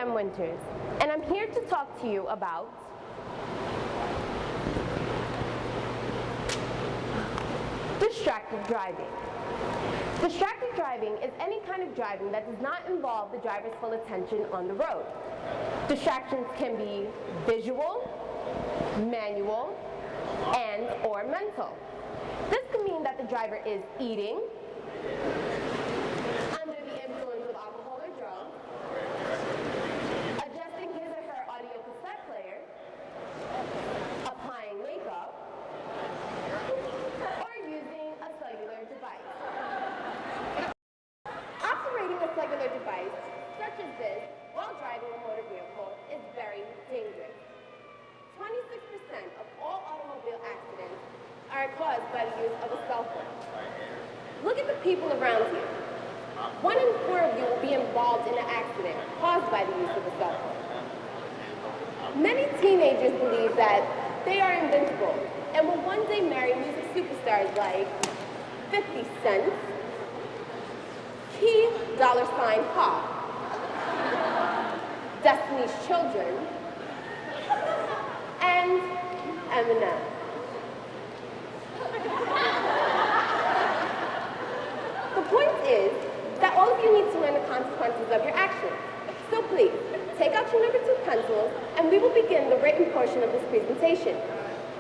M. Winters, and I'm here to talk to you about distracted driving. Distracted driving is any kind of driving that does not involve the driver's full attention on the road. Distractions can be visual, manual, and or mental. This can mean that the driver is eating, under the influence of alcohol or drugs, adjusting his or her audio cassette player, applying makeup, or using a cellular device. Operating a cellular device, such as this, while driving a motor vehicle is very dangerous. 26% of all automobile accidents are caused by the use of a cell phone. Look at the people around you. 1 in 4 of you will be involved in an accident caused by the use of a cell phone. Many teenagers believe that they are invincible and will one day marry music superstars like 50 Cent, Key $sign Pop, Destiny's Children, and Eminem. The point is that all of you need to learn the consequences of your actions. So please, take out your number 2 pencils and we will begin the written portion of this presentation.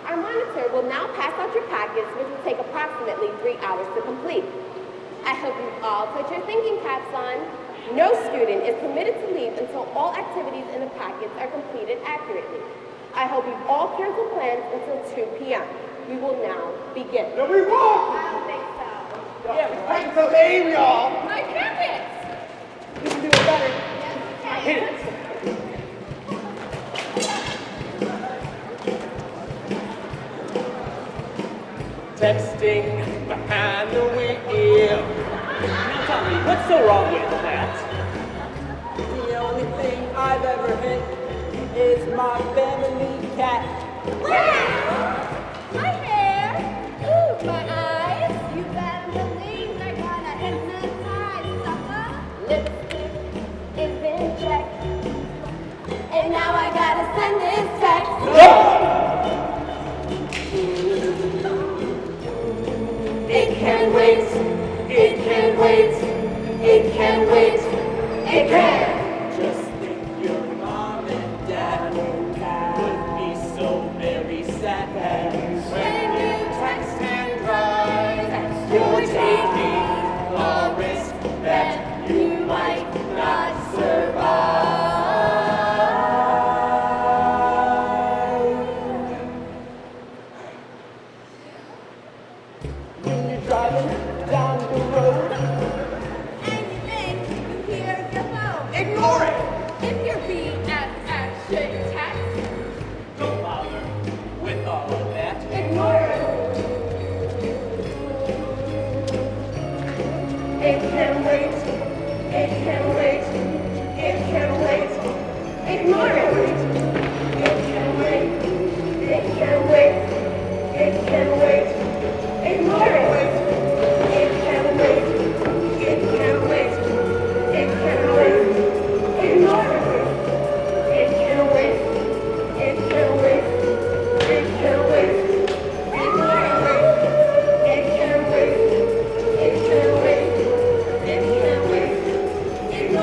Our monitor will now pass out your packets, which will take approximately 3 hours to complete. I hope you all put your thinking caps on. No student is permitted to leave until all activities in the packets are completed accurately. I hope you all cancel plans until 2 p.m. We will now begin. No, we won't! I don't think so. Yeah, we're playing so lame, y'all. My packets! You can do it better. Yes, you can. Hit it. Texting behind the wheel. Now tell me, what's so wrong with that? The only thing I've ever hit is my family cat. Wow! My hair! Ooh, my eyes! You better believe they're gonna hypnotize, sucker! Lipstick is in check. And now I gotta send this text. It can wait, it can wait, it can wait, it can. Just think your mom and dad would be so very sad When you text and drive, you're taking a risk that you might not survive. when you're driving down the road. And you think you hear your phone. Ignore it. If you're being action text, Don't bother with all of that. ignore it. It can wait. It can wait. It can wait. Ignore it. It can wait. It can wait. It can wait. Ignore it. It can wait. It can wait. It can wait. Ignore it. It can wait. It can wait. It can wait. Ignore it. It can wait. It can wait. It can wait. Ignore it.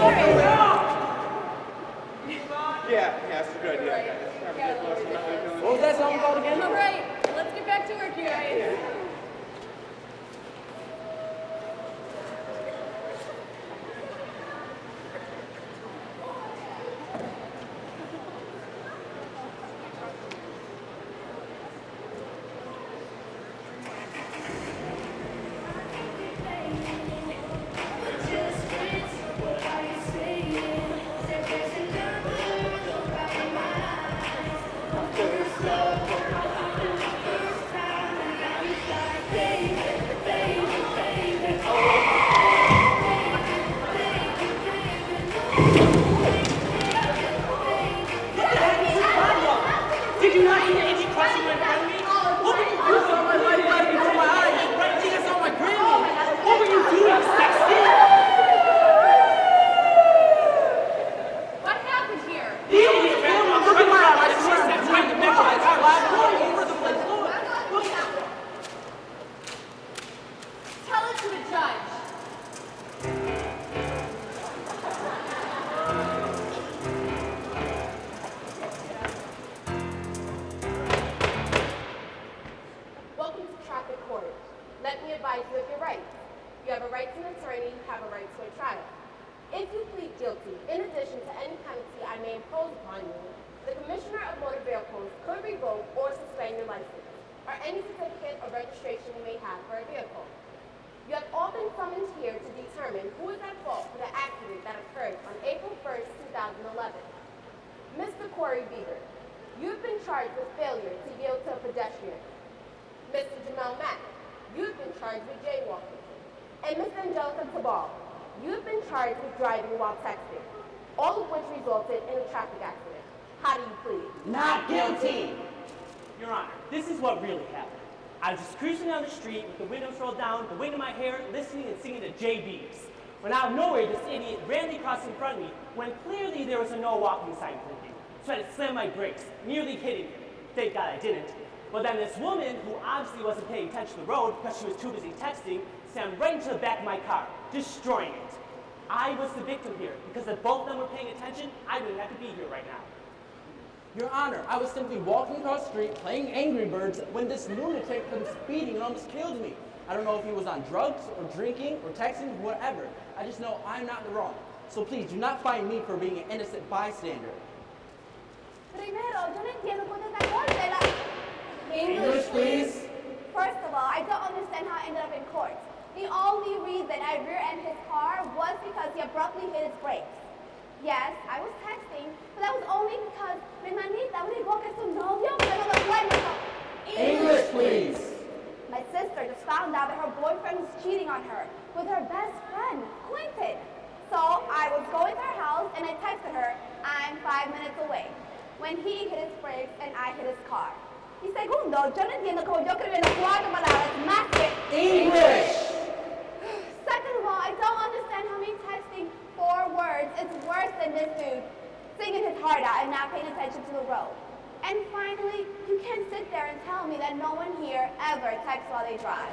I may impose upon you, the Commissioner of Motor Vehicles could revoke or suspend your license, or any certificate of registration you may have for a vehicle. You have all been summoned here to determine who is at fault for the accident that occurred on April 1st, 2011. Mr. Corey Bieber, you've been charged with failure to yield to a pedestrian. Mr. Jamel Mack, you've been charged with jaywalking. And Ms. Angelica Tabal, you've been charged with driving while texting, all of which resulted in a traffic accident. How do you plead? Not guilty. Your Honor, this is what really happened. I was just cruising down the street with the windows rolled down, the wind in my hair, listening and singing to JB's. When out of nowhere, this idiot randomly crossed in front of me when clearly there was a no walking sign for me. So I had to slam my brakes, nearly hitting him. Thank God I didn't. But then this woman, who obviously wasn't paying attention to the road because she was too busy texting, slammed right into the back of my car, destroying it. I was the victim here, because if both of them were paying attention, I wouldn't have to be here right now. Your Honor, I was simply walking across the street playing Angry Birds when this lunatic comes speeding and almost killed me. I don't know if he was on drugs or drinking or texting, whatever. I just know I'm not in the wrong. So please do not find me for being an innocent bystander. Primero, yo no entiendo cuál es la corte. English, please. First of all, I don't understand how I ended up in court. The only reason I rear-ended his car was because he abruptly hit his brakes. Yes, I was texting, but that was only because mi hermanita averiguó que su novio me lo dejó. English, please. My sister just found out that her boyfriend was cheating on her with her best friend, Quentin. So I was going to her house and I texted her, I'm 5 minutes away, when he hit his brakes and I hit his car. Y segundo, yo no entiendo cómo yo escribí las cuatro palabras más que English. Second of all, I don't understand how me texting 4 words is worse than this dude singing his heart out and not paying attention to the road. And finally, you can't sit there and tell me that no one here ever texts while they drive.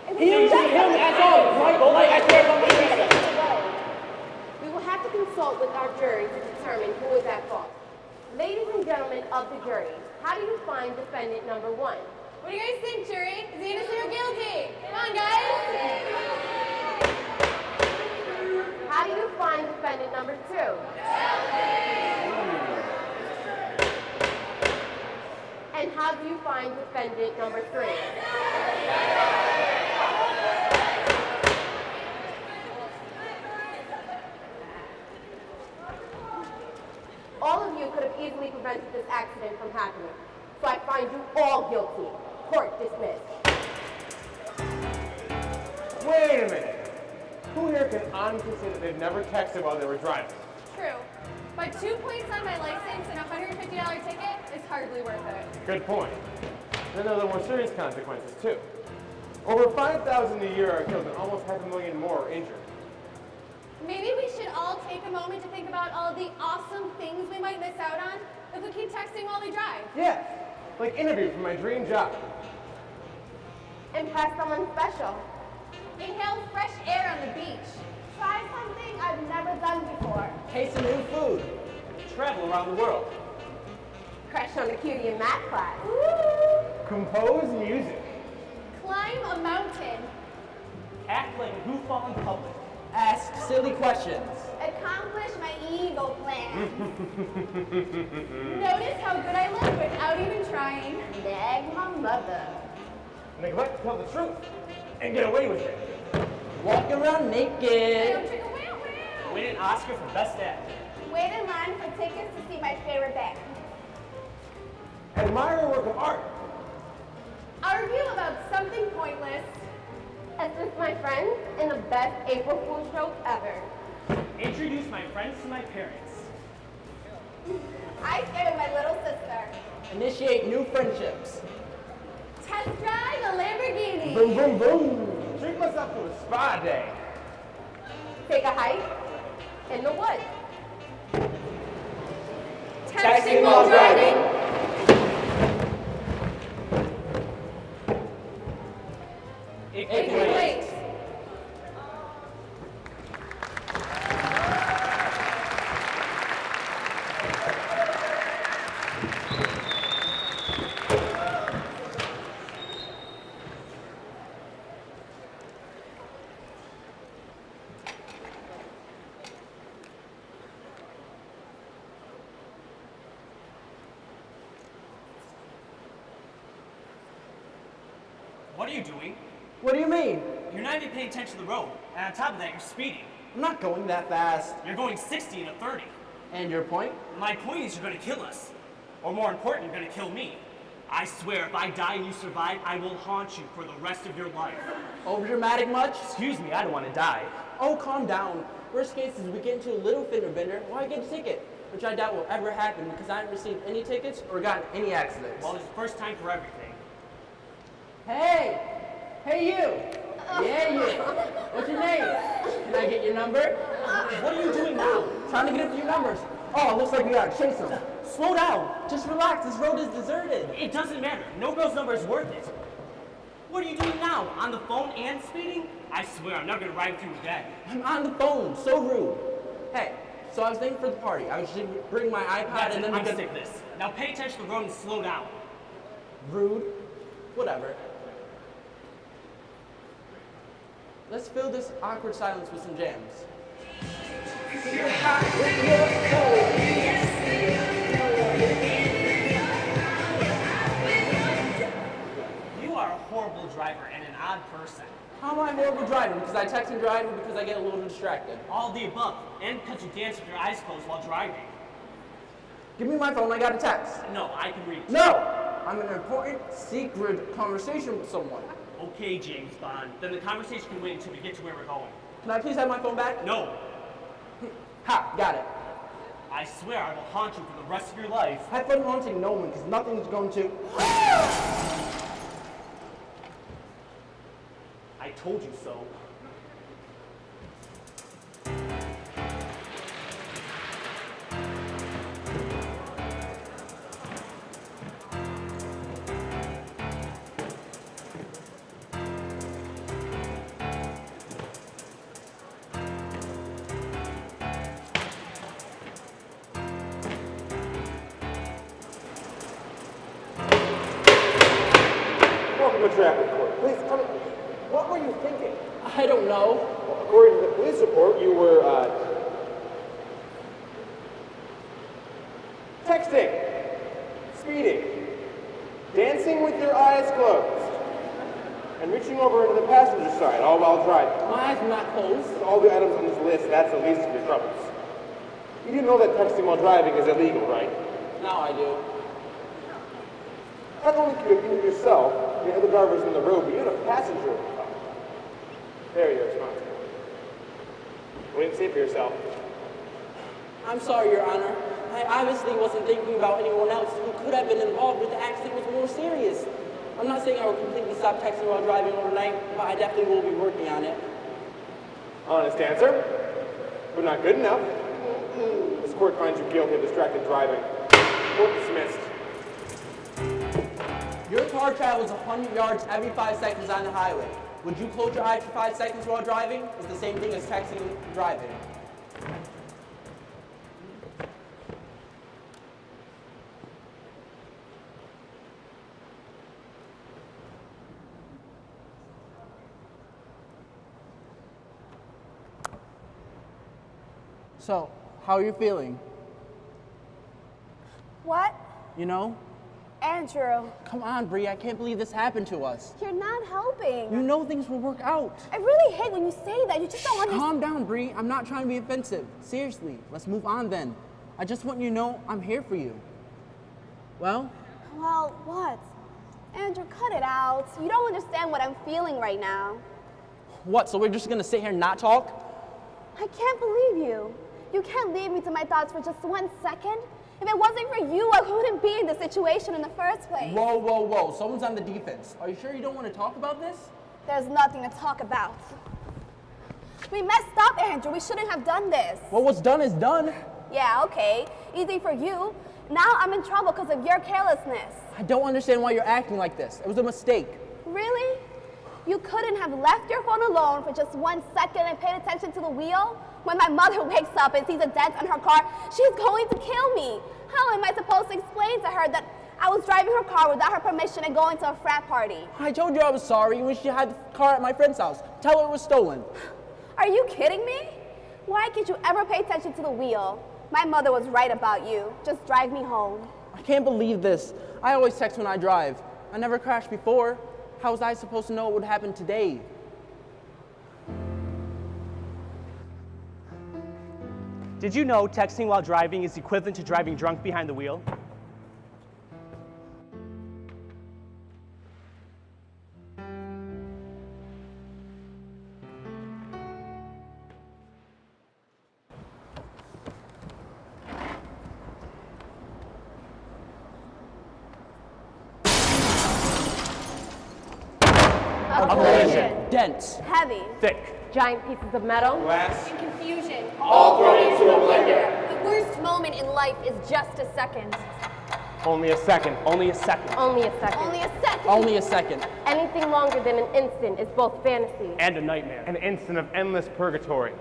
Him at all, right? Like I said on my We will have to consult with our jury to determine who is at fault. Ladies and gentlemen of the jury, how do you find defendant number 1? What do you guys think, jury? Is he innocent or guilty? Come on, guys. How do you find defendant number 2? And how do you find defendant number 3? All of you could have easily prevented this accident from happening. So I find you all guilty. Court dismissed. Wait a minute. Who here can honestly say that they've never texted while they were driving? True. But 2 points on my license and a $150 ticket is hardly worth it. Good point. Then there are the more serious consequences, too. Over 5,000 a year are killed and almost 500,000 more are injured. Maybe we should all take a moment to think about all the awesome things we might miss out on if we keep texting while we drive. Yeah, like interview for my dream job. Impress someone special. Inhale fresh air on the beach. Try something I've never done before. Taste some new food. Travel around the world. Crush on the cutie in math class. Compose music. Climb a mountain. Act like a goofball in public. Ask silly questions. Accomplish my ego plan. Notice how good I look without even trying. Nag my mother. Neglect to tell the truth and get away with it. Walk around I don't naked. drink a whale. Win an Oscar for Best Act. Wait in line for tickets to see my favorite band. Admire a work of art. Argue about something pointless. Assist my friends in the best April Fool's joke ever. Introduce my friends to my parents. I stay with my little sister. Initiate new friendships. Test drive a Lamborghini. Boom, boom, boom. Treat myself to a spa day. Take a hike in the woods. Texting while driving. It Wait. What are you doing? What do you mean? You're not even paying attention to the road, and on top of that, you're speeding. I'm not going that fast. You're going 60 in a 30. And your point? My point is you're going to kill us. Or more important, you're going to kill me. I swear, if I die and you survive, I will haunt you for the rest of your life. Over dramatic much? Excuse me, I don't want to die. Oh, calm down. Worst case is we get into a little fender bender, or I get a ticket, which I doubt will ever happen because I haven't received any tickets or gotten any accidents. Well, it's the first time for everything. Hey! Hey, you! Yeah, you! What's your name? Can I get your number? What are you doing now? Trying to get a few numbers. Oh, looks like we gotta chase them. Slow down. Just relax, this road is deserted. It doesn't matter. No girl's number is worth it. What are you doing now? On the phone and speeding? I swear, I'm never gonna ride with you again. I'm on the phone, so rude. Hey, so I was thinking for the party. I was just bring my iPad and then I'm sick of this. Now pay attention to the road and slow down. Rude? Whatever. Let's fill this awkward silence with some jams. You are a horrible driver and an odd person. How am I a horrible driver? Because I text and drive or because I get a little distracted? All of the above, and because you dance with your eyes closed while driving. Give me my phone, I got a text. No, I can read. No! I'm in an important, secret conversation with someone. Okay, James Bond. Then the conversation can wait until we get to where we're going. Can I please have my phone back? No. Ha, got it. I swear I will haunt you for the rest of your life. Have fun haunting no one, because nothing's going to... I told you so. Welcome to traffic court. Please come in. What were you thinking? I don't know. Well, according to the police report, you were, texting, speeding, dancing with your eyes closed, and reaching over into the passenger side, all while driving. My eyes are not closed. With all the items on this list, that's the least of your troubles. You do know that texting while driving is illegal, right? Now I do. Not only could you yourself, the other drivers on the road, but you had a passenger in the car. There you're responsible. Wait and see for yourself. I'm sorry, Your Honor. I obviously wasn't thinking about anyone else who could have been involved with the accident was more serious. I'm not saying I will completely stop texting while driving overnight, but I definitely will be working on it. Honest answer, but not good enough. This court finds you guilty of distracted driving. Court dismissed. Your car travels 100 yards every 5 seconds on the highway. Would you close your eyes for 5 seconds while driving? It's the same thing as texting and driving. So, how are you feeling? What? You know? Andrew, Come on, Bree, I can't believe this happened to us. you're not helping. You know things will work out. I really hate when you say that. You just don't understand. Calm down, Bree. I'm not trying to be offensive. Seriously, let's move on then. I just want you to know I'm here for you. Well, Well, what? Andrew, cut it out. You don't understand what I'm feeling right now. what? So we're just gonna sit here and not talk? I can't believe you. You can't leave me to my thoughts for just 1 second. If it wasn't for you, I wouldn't be in this situation in the first place. Whoa, whoa, whoa. Someone's on the defense. Are you sure you don't want to talk about this? There's nothing to talk about. We messed up, Andrew. We shouldn't have done this. Well, what's done is done. Yeah, okay. Easy for you. Now I'm in trouble because of your carelessness. I don't understand why you're acting like this. It was a mistake. Really? You couldn't have left your phone alone for just 1 second and paid attention to the wheel? When my mother wakes up and sees a dent on her car, she's going to kill me. How am I supposed to explain to her that I was driving her car without her permission and going to a frat party? I told you I was sorry when she had the car at my friend's house. Tell her it was stolen. Are you kidding me? Why can't you ever pay attention to the wheel? My mother was right about you. Just drive me home. I can't believe this. I always text when I drive. I never crashed before. How was I supposed to know what would happen today? Did you know texting while driving is equivalent to driving drunk behind the wheel? Abrasion. Dense. Heavy. Thick. Giant pieces of metal. Glass. And confusion. All thrown into a blender. The worst moment in life is just a second. Only a second. Only a second. Only a second. Only a second. Only a second. Anything longer than an instant is both fantasy. And a nightmare. An instant of endless purgatory.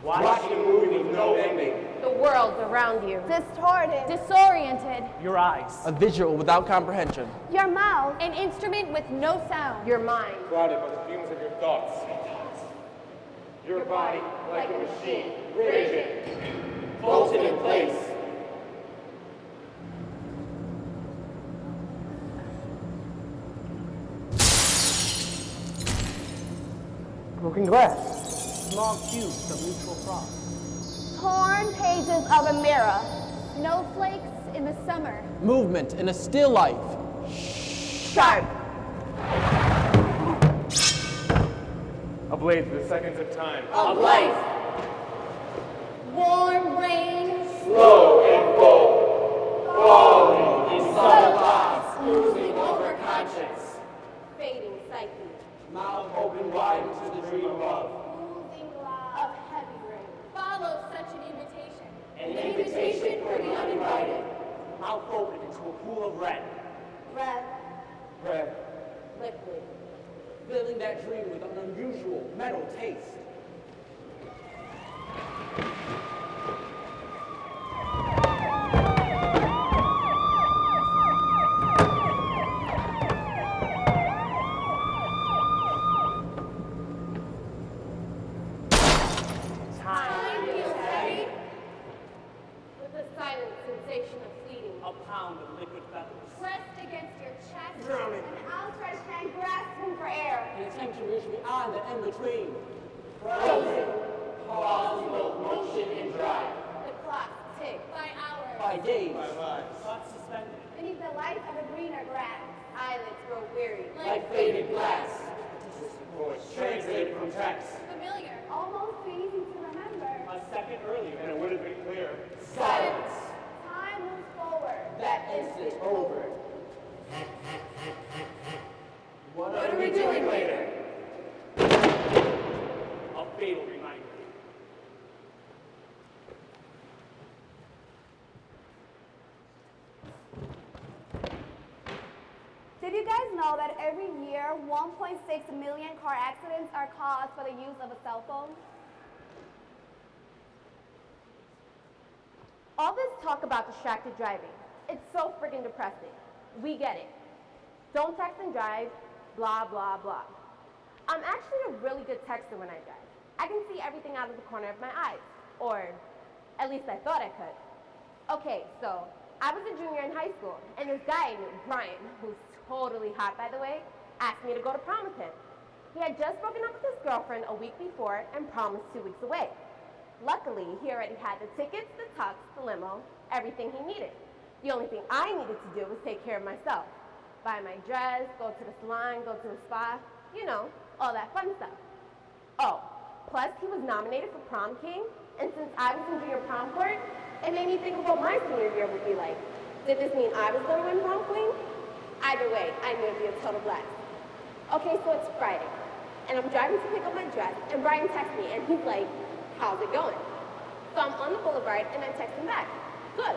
Watching a movie with no ending. The world around you. Distorted. Disoriented. Your eyes. A visual without comprehension. Your mouth. An instrument with no sound. Your mind. Clouded by the fumes of your thoughts. Your body, like a machine, rigid, bolted in place. Broken glass. Small cubes of neutral frost. Torn pages of a mirror. Snowflakes in the summer. Movement in a still life. Sharp. Ablaze the seconds of time. Of life. Warm rain. Slow and full. Falling in subtle thoughts. Losing over conscience. Fading psyche. Mouth open wide into the dream above. Losing glass. Of heavy rain. Follows such an invitation. An invitation for the uninvited. Mouth open into a pool of red. Breath. Breath. Liquid. Filling that dream with an unusual metal taste. Time feels heavy. With the silent sensation of fleeting. A pound of liquid feathers. Pressed against your chest. Drowning. An outstretched hand grasping for air. An attempt to reach beyond the in-between. Frozen. Pausing both motion and drive. The clock tick. By hours. By days. Thoughts suspended. Beneath the light of a greener grass. Eyelids grow weary. Like faded glass. Voice translated from text. Familiar. Almost too easy to remember. A second earlier. And it would have been clear. Silence. Time moves forward. That instant over. What What are we doing later? A fatal reminder. Did you guys know that every year 1.6 million car accidents are caused by the use of a cell phone? All this talk about distracted driving, it's so freaking depressing. We get it. Don't text and drive, blah, blah, blah. I'm actually a really good texter when I drive. I can see everything out of the corner of my eyes, or at least I thought I could. Okay, so I was a junior in high school, and this guy named Brian, who's totally hot by the way, asked me to go to prom with him. He had just broken up with his girlfriend a week before, and prom was 2 weeks away. Luckily, he already had the tickets, the tux, the limo, everything he needed. The only thing I needed to do was take care of myself. Buy my dress, go to the salon, go to the spa, you know, all that fun stuff. Oh, plus he was nominated for prom king, and since I was in junior prom court, it made me think of what my senior year would be like. Did this mean I was gonna win prom queen? Either way, I knew it'd be a total blast. Okay, so it's Friday, and I'm driving to pick up my dress, and Brian texts me, and he's like, how's it going? So I'm on the boulevard, and I text him back, good.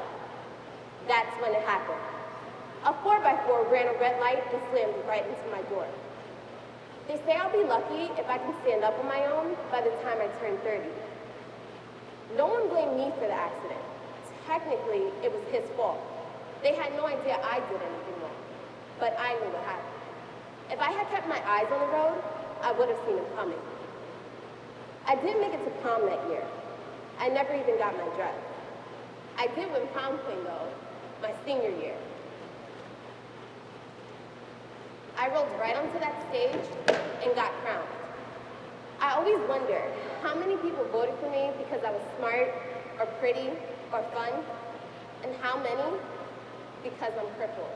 That's when it happened. A 4x4 ran a red light and slammed right into my door. They say I'll be lucky if I can stand up on my own by the time I turn 30. No one blamed me for the accident. Technically, it was his fault. They had no idea I did anything wrong, but I knew what happened. If I had kept my eyes on the road, I would have seen him coming. I didn't make it to prom that year. I never even got my dress. I did win prom queen though, my senior year. I rolled right onto that stage and got crowned. I always wondered how many people voted for me because I was smart or pretty or fun, and how many because I'm crippled.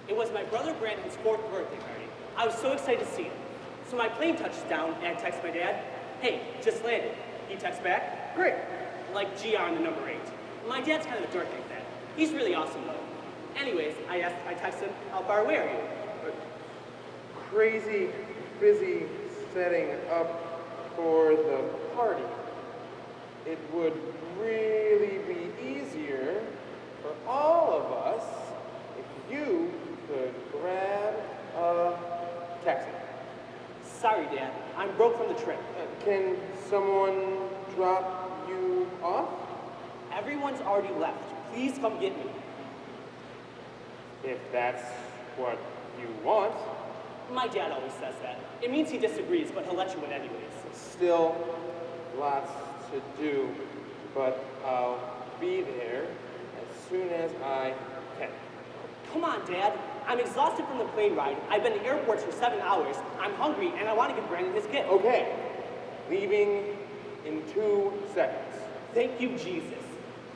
It was my brother Brandon's 4th birthday party. I was so excited to see him. So my plane touches down and I text my dad, hey, just landed. He texts back, great. Like GR on the number 8. My dad's kind of a dork like that. He's really awesome though. Anyways, I text him, how far away are you? Crazy busy setting up for the party. It would really be easier for all of us if you could grab a taxi. Sorry, Dad. I'm broke from the trip. Can someone drop you off? Everyone's already left. Please come get me. If that's what you want. My dad always says that. It means he disagrees, but he'll let you in anyways. Still lots to do, but I'll be there as soon as I can. Come on, Dad. I'm exhausted from the plane ride. I've been to airports for 7 hours. I'm hungry, and I want to give Brandon his gift. Okay, leaving in 2 seconds. Thank you, Jesus.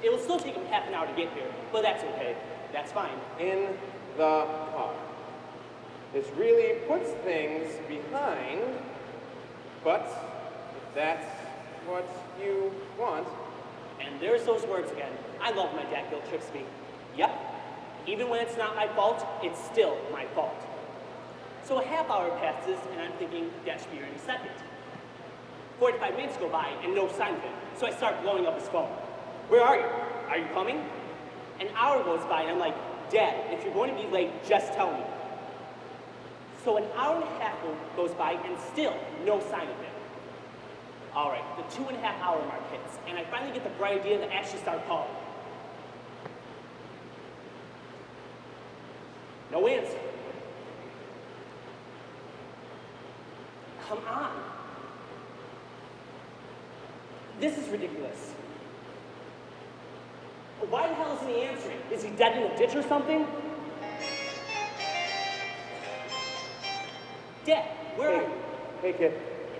It will still take him half an hour to get here, but that's okay. That's fine. In the car. This really puts things behind, but if that's what you want. And there's those words again. I love my dad guilt trips me. Yep. Even when it's not my fault, it's still my fault. So a half hour passes, and I'm thinking, Dad should be here any second. 45 minutes go by, and no sign of him. So I start blowing up his phone. Where are you? Are you coming? An hour goes by, and I'm like, Dad, if you're going to be late, just tell me. So an hour and a half goes by, and still no sign of him. All right, the 2.5 hour mark hits, and I finally get the bright idea to actually start calling. No answer. Come on. This is ridiculous. Why the hell isn't he answering? Is he dead in a ditch or something? Dad, where are you? Hey, kid.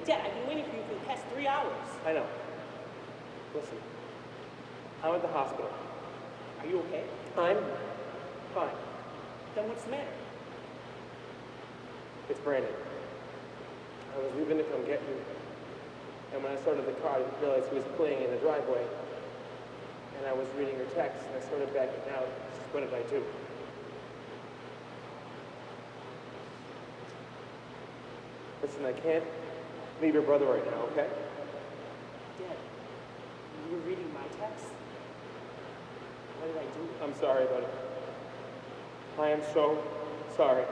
Dad, I've been waiting for you for the past 3 hours. I know. Listen, I'm at the hospital. Are you okay? I'm fine. Then what's the matter? It's Brandon. I was leaving to come get you. And when I started the car, I realized he was playing in the driveway. And I was reading your text, and I started backing out. What did I do? Listen, I can't leave your brother right now, okay? Dad, you were reading my text? What did I do? I'm sorry, buddy. I am so sorry.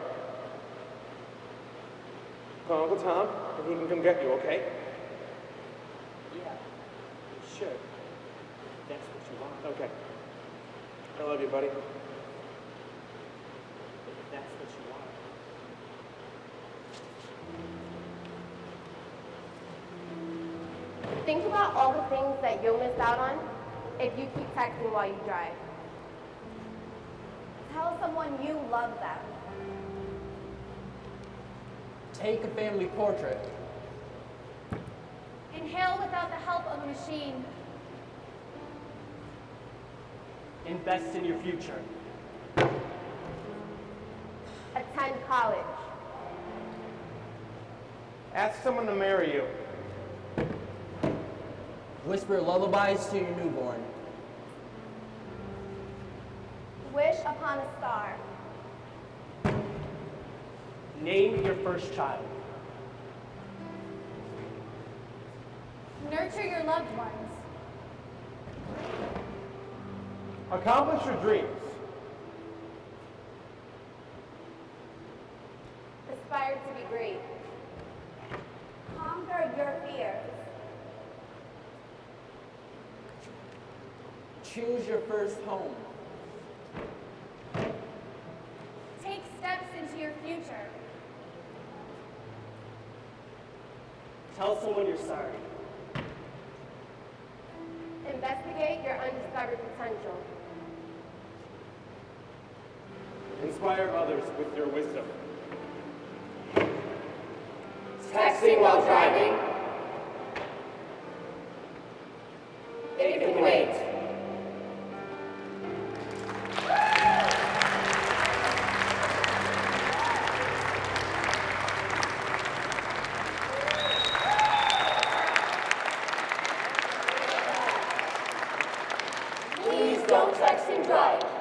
Call Uncle Tom, and he can come get you, okay? Yeah, sure. If that's what you want. Okay. I love you, buddy. If that's what you want. Think about all the things that you'll miss out on if you keep texting while you drive. Tell someone you love them. Take a family portrait. Inhale without the help of a machine. Invest in your future. Attend college. Ask someone to marry you. Whisper lullabies to your newborn. Wish upon a star. Name your first child. Nurture your loved ones. Accomplish your dreams. Aspire to be great. Conquer your fears. Choose your first home. Take steps into your future. Tell someone you're sorry. Investigate your undiscovered potential. Inspire others with your wisdom. Texting while driving. It can wait. Please don't text and drive.